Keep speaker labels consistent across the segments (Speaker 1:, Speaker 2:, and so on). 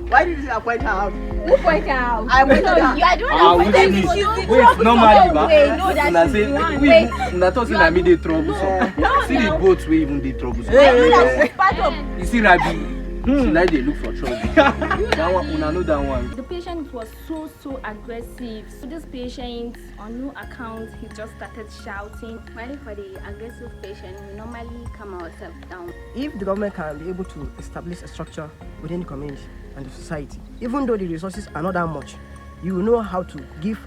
Speaker 1: Why did you point her out?
Speaker 2: Who point her out?
Speaker 1: I went out.
Speaker 2: You are doing that.
Speaker 3: Wait, normally, ba.
Speaker 2: No, that
Speaker 3: Una
Speaker 2: she's
Speaker 3: say,
Speaker 2: the one.
Speaker 3: we
Speaker 2: Wait.
Speaker 3: una talk say na me dey trouble.
Speaker 2: No,
Speaker 3: See the
Speaker 2: now.
Speaker 3: boats we even dey trouble.
Speaker 2: I know that she's part of.
Speaker 3: You see Rabi, she like dey look for trouble. That one, una know that one.
Speaker 4: The patient was so aggressive. So this patient, on no account, he just started shouting.
Speaker 5: While for the aggressive patient, we normally calm ourselves down.
Speaker 1: If the government can be able to establish a structure within the community and the society, even though the resources are not that much, you will know how to give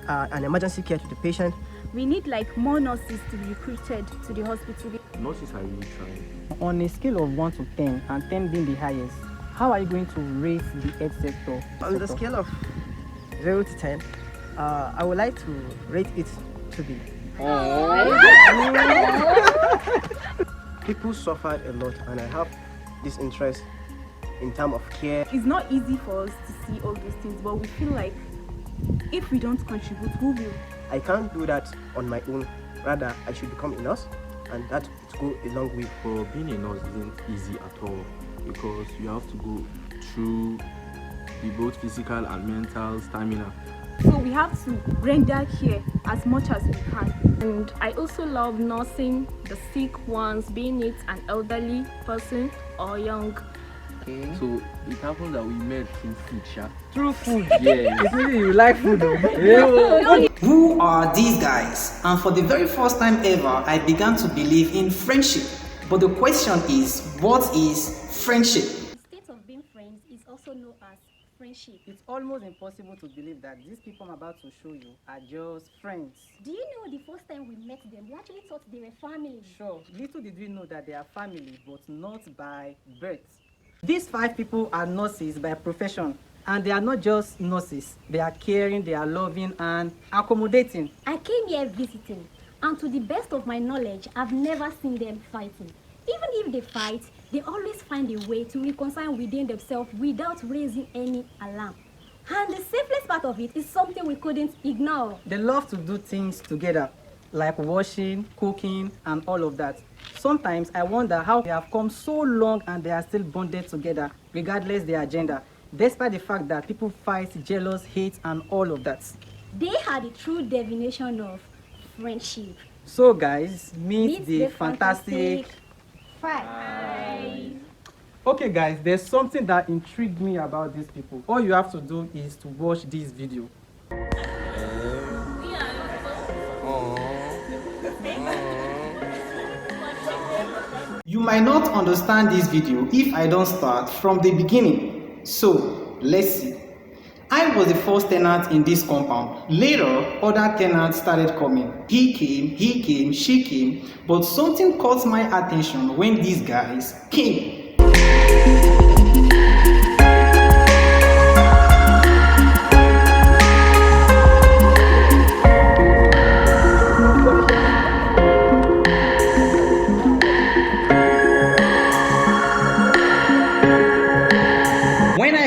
Speaker 1: an emergency care to the patient.
Speaker 4: We need like more nurses to be recruited to the hospital.
Speaker 3: Nurses are really trying.
Speaker 6: On a scale of 1 to 10, and 10 being the highest, how are you going to rate the health sector?
Speaker 1: On the scale of 0 to 10, I would like to rate it to be. People suffered a lot, and I have this interest in terms of care.
Speaker 4: It's not easy for us to see all these things, but we feel like if we don't contribute, who will?
Speaker 1: I can't do that on my own. Rather, I should become a nurse, and that would go a long way.
Speaker 7: For being a nurse isn't easy at all, because you have to go through the both physical and mental stamina.
Speaker 4: So we have to render care as much as we can. And I also love nursing the sick ones, being it an elderly person or young.
Speaker 3: So it happens that we met through food, sha.
Speaker 6: Through food.
Speaker 3: Yeah.
Speaker 6: It's really you like food though.
Speaker 8: Who are these guys? And for the very first time ever, I began to believe in friendship. But the question is, what is friendship?
Speaker 4: The state of being friends is also known as friendship.
Speaker 6: It's almost impossible to believe that these people I'm about to show you are just friends.
Speaker 4: Do you know the first time we met them, we actually thought they were family?
Speaker 6: Sure, little did we know that they are family, but not by birth. These 5 people are nurses by profession, and they are not just nurses. They are caring, they are loving, and accommodating.
Speaker 4: I came here visiting, and to the best of my knowledge, I've never seen them fighting. Even if they fight, they always find a way to reconcile within themselves without raising any alarm. And the safest part of it is something we couldn't ignore.
Speaker 6: They love to do things together, like washing, cooking, and all of that. Sometimes I wonder how they have come so long and they are still bonded together, regardless their gender, despite the fact that people fight, jealous, hate, and all of that.
Speaker 4: They are the true definition of friendship.
Speaker 6: So guys, meet the fantastic
Speaker 4: 5.
Speaker 6: Okay guys, there's something that intrigued me about these people. All you have to do is to watch this video.
Speaker 8: You might not understand this video if I don't start from the beginning. So, let's see. I was the first tenant in this compound. Later, other tenants started coming. He came, she came, but something caught my attention when these guys came.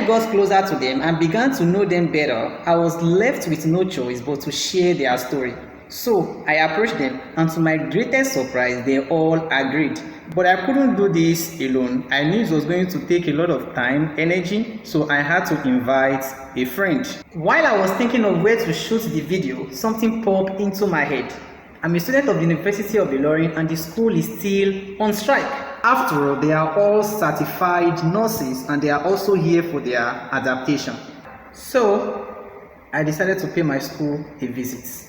Speaker 8: Got closer to them and began to know them better, I was left with no choice but to share their story. So I approached them, and to my greatest surprise, they all agreed. But I couldn't do this alone. I knew it was going to take a lot of time, energy, so I had to invite a friend. While I was thinking of where to shoot the video, something popped into my head. I'm a student of the University of Ilorin, and the school is still on strike. After all, they are all certified nurses, and they are also here for their adaptation. So I decided to pay my school a visit.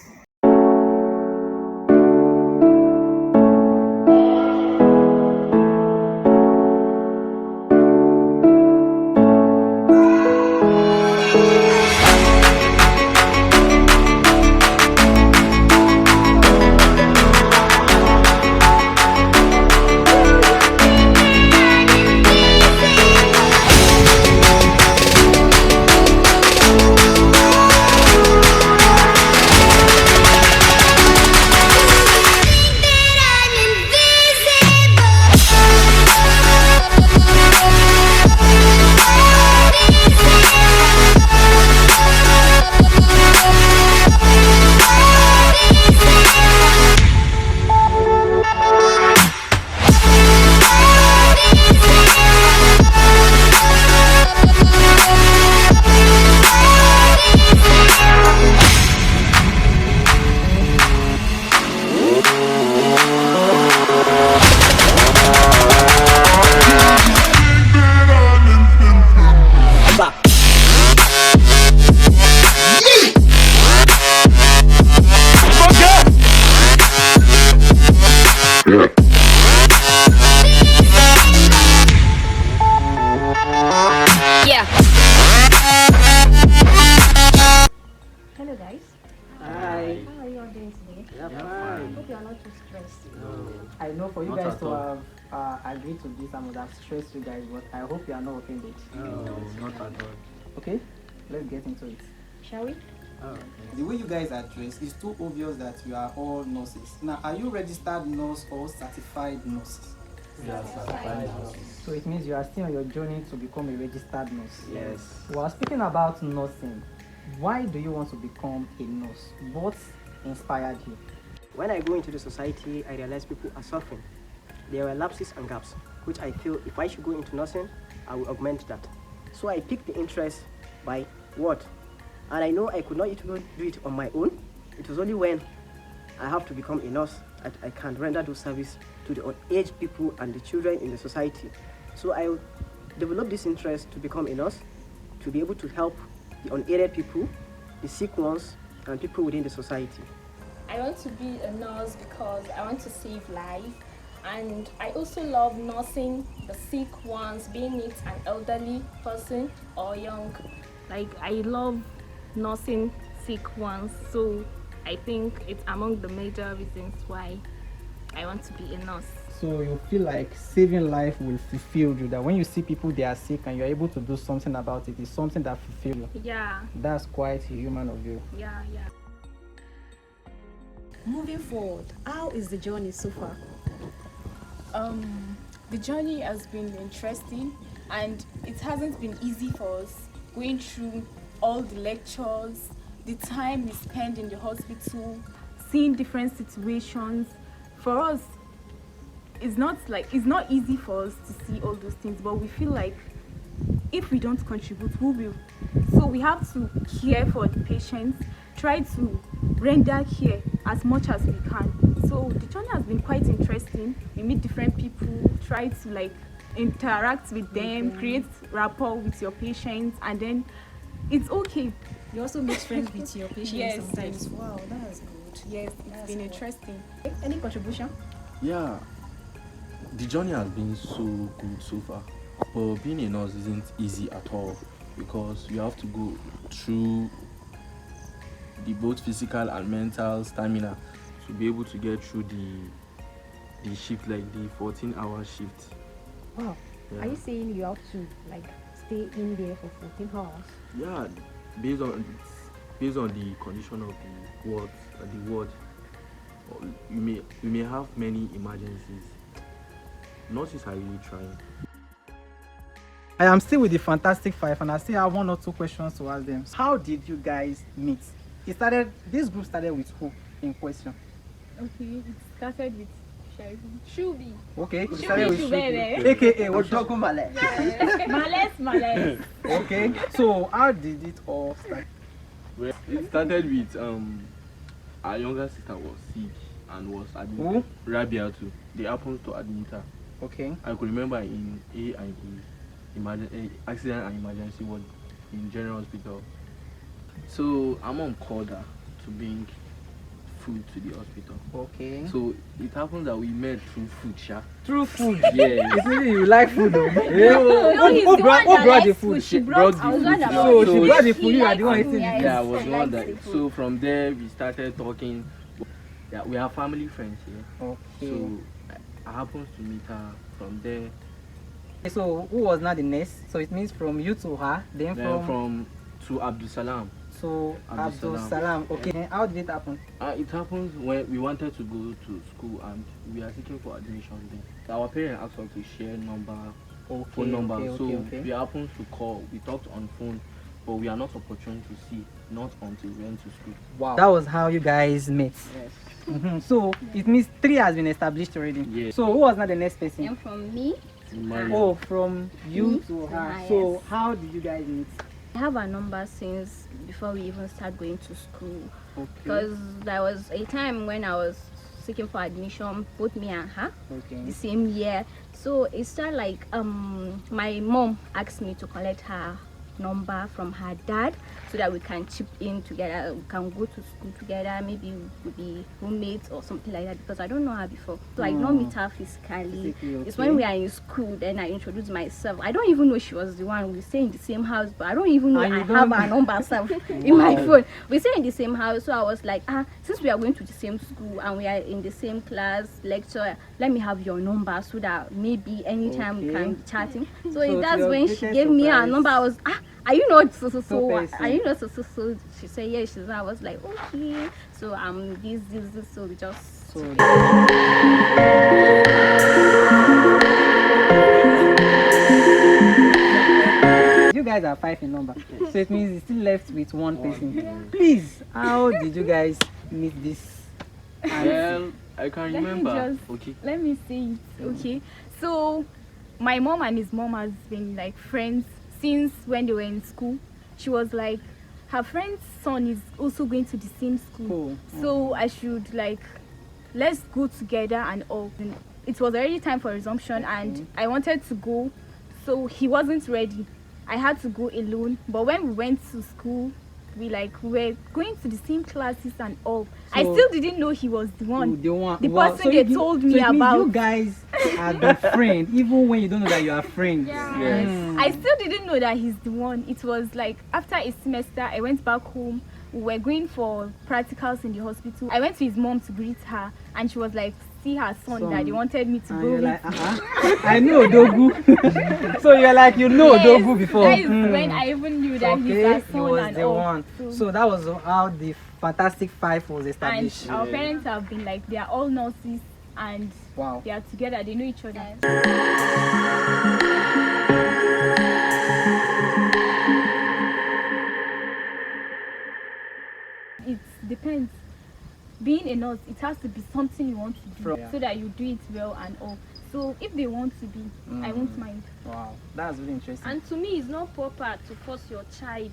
Speaker 6: agreed to this, I would have stressed you guys, but I hope you are not offended.
Speaker 7: No, not at all.
Speaker 6: Okay, let's get into it.
Speaker 4: Shall we?
Speaker 8: The way you guys are dressed is too obvious that you are all nurses. Now, are you registered nurse or certified nurses?
Speaker 6: So it means you are still on your journey to become a registered nurse.
Speaker 7: Yes.
Speaker 6: Well, speaking about nursing, why do you want to become a nurse? What inspired you?
Speaker 1: When I go into the society, I realize people are suffering. There were lapses and gaps, which I feel if I should go into nursing, I will augment that. So I picked the interest by what? And I know I could not even do it on my own. It was only when I have to become a nurse that I can render those service to the underaged people and the children in the society. So I developed this interest to become a nurse, to be able to help the unaided people, the sick ones, and people within the society.
Speaker 2: I want to be a nurse because I want to save life, and I also love nursing the sick ones, being it an elderly person or young.
Speaker 9: Like, I love nursing sick ones, so I think it's among the major reasons why I want to be a nurse.
Speaker 6: So you feel like saving life will fulfill you, that when you see people they are sick and you're able to do something about it, it's something that fulfills you.
Speaker 9: Yeah,
Speaker 6: That's quite human of you.
Speaker 9: yeah.
Speaker 10: Moving forward, how is the journey so far?
Speaker 2: The journey has been interesting, and it hasn't been easy for us going through all the lectures, the time we spend in the hospital,
Speaker 9: Seeing different situations, for us, it's not easy for us to see all those things, but we feel like if we don't contribute, who will? So we have to care for the patients, try to render care as much as we can. So the journey has been quite interesting. We meet different people, try to like interact with them, create rapport with your patients, and then it's okay.
Speaker 10: You also make friends with your patients
Speaker 2: Yes,
Speaker 10: sometimes.
Speaker 2: yes.
Speaker 10: Wow, that's good.
Speaker 2: Yes, it's
Speaker 10: That's
Speaker 2: been
Speaker 10: good.
Speaker 2: interesting.
Speaker 10: Any contribution?
Speaker 7: Yeah, the journey has been so good so far, but being a nurse isn't easy at all because you have to go through the both physical and mental stamina to be able to get through the shift, like the 14-hour shift.
Speaker 4: Wow.
Speaker 7: Yeah.
Speaker 4: Are you saying you have to like stay in there for 14 hours?
Speaker 7: Yeah, based on the condition of the ward, you may have many emergencies. Nurses are really trying.
Speaker 6: I am still with the Fantastic Five, and I still have one or two questions to ask them. How did you guys meet? This group started with who in question?
Speaker 9: Okay, it started with Shubi.
Speaker 6: Okay, it started with
Speaker 9: Shubi,
Speaker 6: AKA what?
Speaker 9: Males.
Speaker 6: Okay, so how did it all start?
Speaker 7: Well, it started with our younger sister was sick and was admitted. Rabia too. They happened to admit her.
Speaker 6: Okay.
Speaker 7: I could remember in accident and emergency ward in general hospital. So our mom called her to bring food to the hospital.
Speaker 6: Okay.
Speaker 7: So it happened that we met through food, sha.
Speaker 6: Through food.
Speaker 7: Yeah.
Speaker 6: It's really you like food though.
Speaker 9: No, he's
Speaker 6: Who
Speaker 9: the one that
Speaker 6: brought the
Speaker 9: likes
Speaker 6: food?
Speaker 9: She
Speaker 7: brought
Speaker 9: brought
Speaker 7: the
Speaker 9: I was
Speaker 7: food.
Speaker 9: one that
Speaker 6: So
Speaker 7: So
Speaker 6: she brought the
Speaker 2: he
Speaker 6: food, you are the one
Speaker 2: likes
Speaker 6: eating
Speaker 2: food,
Speaker 6: it.
Speaker 7: Yeah, I was the one
Speaker 2: likes
Speaker 7: that.
Speaker 2: the food.
Speaker 7: So from there we started talking. Yeah, we are family friends here.
Speaker 6: Okay.
Speaker 7: So I happened to meet her from there.
Speaker 6: So who was not the next? So it means from you to her, then
Speaker 7: Then
Speaker 6: from
Speaker 7: to Abdul Salam.
Speaker 6: to
Speaker 7: Abdul
Speaker 6: Abdul Salam. Okay. And how did it happen?
Speaker 7: It happened when we wanted to go to school and we are seeking for admission then. So our parents asked us to share phone number.
Speaker 6: Okay.
Speaker 7: We happened to call. We talked on phone, but we are not opportune to see, not until we went to school.
Speaker 6: Wow. That was how you guys met.
Speaker 7: Yes.
Speaker 6: So it means 3 has been established already.
Speaker 7: Yes.
Speaker 6: So who was not the next person?
Speaker 5: And from me,
Speaker 6: Oh, from you
Speaker 5: Me
Speaker 6: to her.
Speaker 5: her,
Speaker 6: So
Speaker 5: yes.
Speaker 6: how did you guys meet?
Speaker 5: I have a number since before we even start going to school.
Speaker 6: Okay.
Speaker 5: Because there was a time when I was seeking for admission, both me and her,
Speaker 6: Okay.
Speaker 5: the same year. So it started like my mom asked me to collect her number from her dad so that we can chip in together. We can go to school together. Maybe we'll be roommates or something like that because I don't know her before. So I did not meet her physically. It's when we are in school then I introduced myself. I don't even know she was the one. We stay in the same house, but I don't even know I have her number in my phone. We stay in the same house, so I was like, since we are going to the same school and we are in the same class lecture, let me have your number so that maybe anytime we can be chatting. So that's when she gave me her number. I was are you not so? Are you not so? She said yes. She's. I was like okay. So this. So we just.
Speaker 6: You guys are 5 in number, so it means it's still left with one person. Please, how did you guys meet this?
Speaker 7: Well, I can remember.
Speaker 9: Let me see it. Okay, so my mom and his mom has been like friends since when they were in school. She was like, her friend's son is also going to the same school, so I should like, let's go together and all. And it was already time for resumption, and I wanted to go, so he wasn't ready. I had to go alone. But when we went to school, we were going to the same classes and all. So I still didn't know he was the one. The person they told me about.
Speaker 6: You guys are the friend, even when you don't know that you are friends.
Speaker 9: Yes. I still didn't know that he's the one. It was like after a semester, I went back home. We were going for practicals in the hospital. I went to his mom to greet her, and she was like, see her son that they wanted me to go with.
Speaker 6: Like, I know Dogu. So you're like, you know Dogu before.
Speaker 9: That is when I even knew that he's her son.
Speaker 6: He was the one. So that was how the Fantastic Five was established.
Speaker 9: And our parents have been like, they are all nurses and they are together, they know each other. It depends. Being a nurse, it has to be something you want to do so that you do it well and all. So if they want to be, I won't mind.
Speaker 6: Wow, that's really interesting.
Speaker 2: And to me, it's not proper to force your child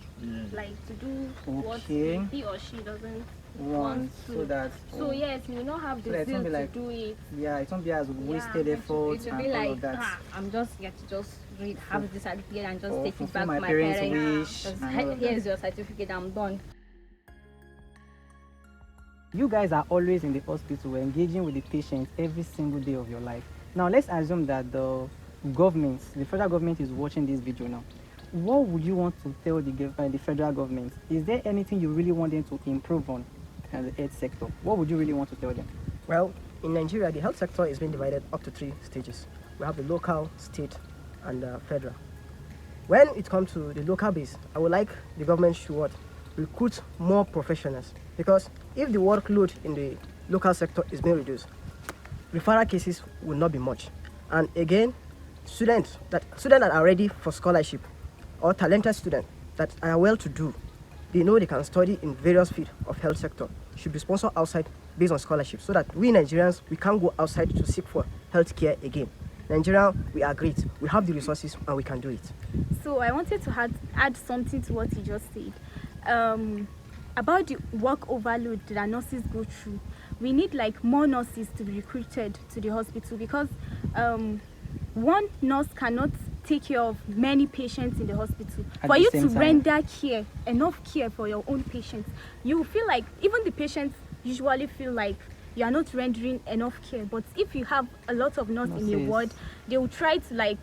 Speaker 2: like to do what he or she doesn't want to. So yes, you not have the zeal to do it.
Speaker 6: Yeah, it won't be as wasted effort
Speaker 5: and
Speaker 6: be
Speaker 5: all
Speaker 6: of that.
Speaker 5: I'm just here to just read, have this certificate and just take it back to my
Speaker 6: parents.
Speaker 5: Here's your certificate, I'm done.
Speaker 6: You guys are always in the hospital engaging with the patients every single day of your life. Now let's assume that the federal government is watching this video now. What would you want to tell the federal government? Is there anything you really want them to improve on in the health sector? What would you really want to tell them?
Speaker 1: Well, in Nigeria, the health sector is being divided up to 3 stages. We have the local, state, and federal. When it comes to the local base, I would like the government to recruit more professionals, because if the workload in the local sector is being reduced, referral cases will not be much. And again, students that are ready for scholarship or talented students that are well to do, they know they can study in various fields of health sector, should be sponsored outside based on scholarship, so that we Nigerians, we can't go outside to seek for health care again. Nigeria, we are great. We have the resources and we can do it.
Speaker 9: So I wanted to add something to what you just said. About the work overload that nurses go through. We need more nurses to be recruited to the hospital, because one nurse cannot take care of many patients in the hospital. For you to render enough care for your own patients, you feel like, even the patients usually feel like you are not rendering enough care. But if you have a lot of nurses in your ward, they will try to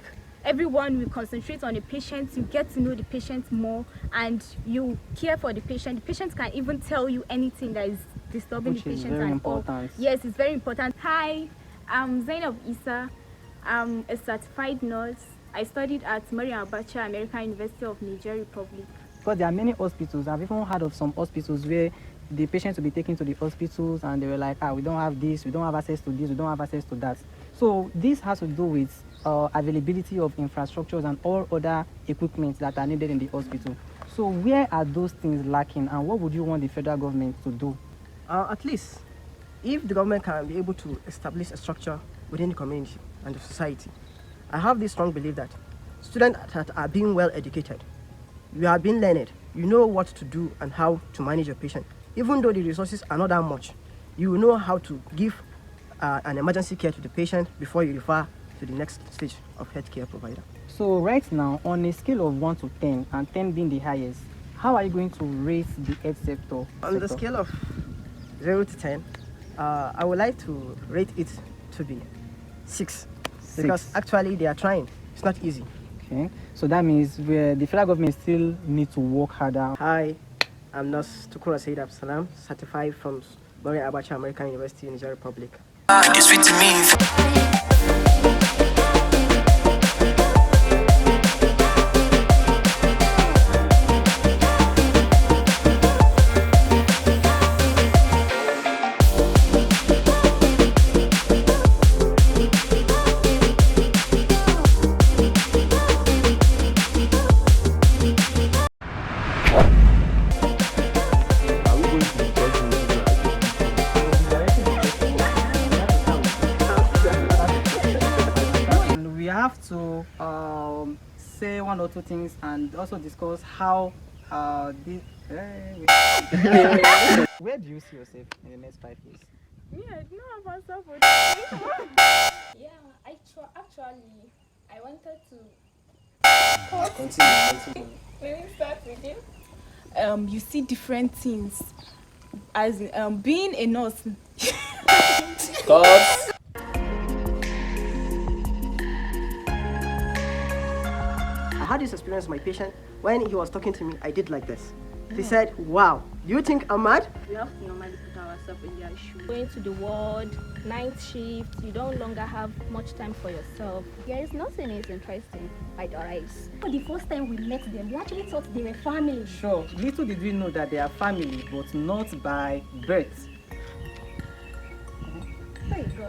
Speaker 9: everyone will concentrate on the patient. You get to know the patient more and you care for the patient. The patient can even tell you anything that is disturbing the patient and all. Yes, it's very important. Hi, I'm Zainab Isa. I'm a certified nurse. I studied at Maria Abacha American University of Niger Republic.
Speaker 6: Because there are many hospitals. I've even heard of some hospitals where the patients will be taken to the hospitals and they were like, we don't have this, we don't have access to this, we don't have access to that. So this has to do with availability of infrastructures and all other equipment that are needed in the hospital. So where are those things lacking, and what would you want the federal government to do?
Speaker 1: At least, if the government can be able to establish a structure within the community and the society, I have this strong belief that students that are being well educated, you are being learned, you know what to do and how to manage your patient. Even though the resources are not that much, you know how to give an emergency care to the patient before you refer to the next stage of healthcare provider.
Speaker 6: So right now, on a scale of 1 to 10, and 10 being the highest, how are you going to rate the health sector?
Speaker 1: On the scale of 0 to 10, I would like to rate it to be 6. Because
Speaker 6: Six.
Speaker 1: actually they are trying. It's not easy.
Speaker 6: Okay, so that means the federal government still need to work harder.
Speaker 1: Hi, I'm Nurse Tukura Said Absalam, certified from Maria Abacha American University in Niger Republic.
Speaker 11: It's sweet to me.
Speaker 7: Are we going to be judging
Speaker 6: And we have to say one or two things and also discuss how this. Where do you see yourself in the next 5 years?
Speaker 9: Me, I don't have answer for that.
Speaker 2: Yeah, actually, I wanted to.
Speaker 3: Continue.
Speaker 2: Let me start with you.
Speaker 9: You see different things. As in, being a nurse.
Speaker 3: Cause
Speaker 1: I had this experience with my patient. When he was talking to me, I did like this. He said, wow, do you think I'm mad?
Speaker 5: We have to normally put ourselves in their shoes. Going to the ward, night shift, you don't longer have much time for yourself. Yes, nothing is interesting by the eyes.
Speaker 4: For the first time we met them, we actually thought they were family.
Speaker 6: Sure, little did we know that they are family, but not by birth.
Speaker 4: Very good.